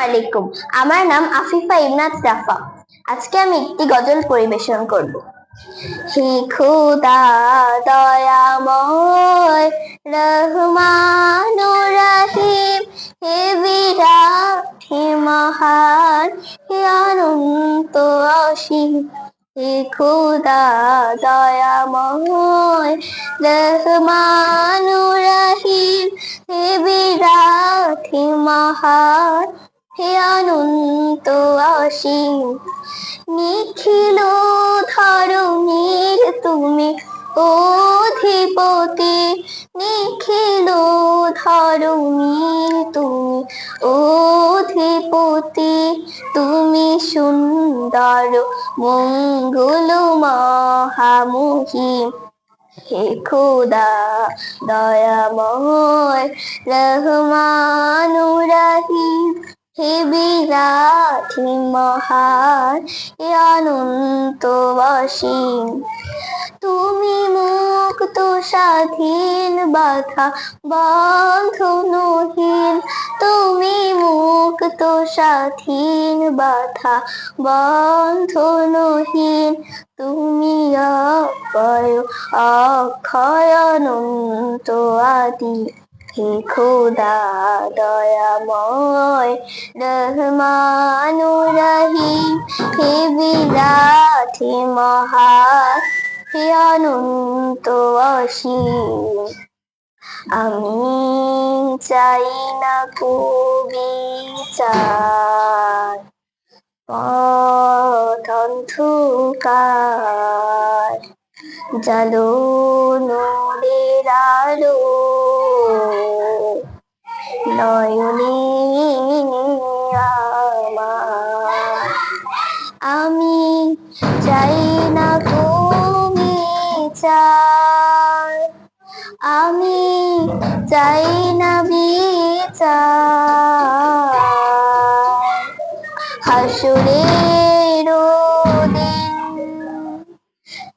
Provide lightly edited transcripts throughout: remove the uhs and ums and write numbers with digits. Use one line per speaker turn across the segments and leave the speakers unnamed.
আলাইকুম। আমার নাম আফিফা ইমনাত রাফা। আজকে আমি একটি গজল পরিবেশন করব। হে খোদা দয়াময় রহমান রহিম, হে বিরাট হে মহান, হে অনন্ত অসীম। হে খোদা দয়াময় রহমান রহিম, হে বিরাট হে মহান, হে অনন্ত অসীম। নিখিল ধরণীর তুমি অধিপতি, নিখিল ধরণীর তুমি অধিপতি। তুমি সুন্দর মঙ্গল মহামহিম। হে খোদা দয়াময় রহমান রহিম, হে বিরাট হে মহান, হে অনন্ত অসীম। তুমি মুক্ত স্বাধীন বাধা বন্ধনহীন, তুমি মুক্ত স্বাধীন বাধা বন্ধনহীন। তুমি অক্ষয় অক্ষয় অনন্ত আদি। হে খোদা দয়াময় রহমান রহিম, হে বিরাট হে মহান, হে অনন্ত অসীম। আমি চাই না কবিচার, পথ অন্ধকার, জালো নূরের আলো নয়নে আমার। আমি চাই না বিচার, আমি চাই না বিচার। হাসরের দিন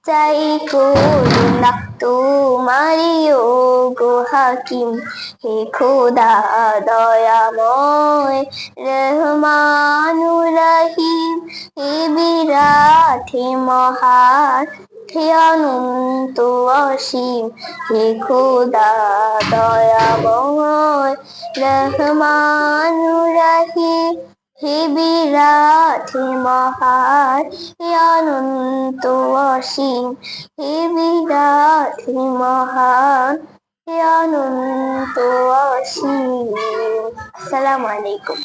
চাই করুণা তোমারি ও গো হাকিম। হে খোদা দয়াময় রহমান রহিম, হে বিরাট হে মহান, হে অনন্ত অসীম। হে খোদা দয়াময় রহমান রহিম, হে বিরাট হে মহান, হে অনন্ত অসীম। হে বিরাট হে মহান, হে অনন্ত অসীম। আসসালামু আলাইকুম।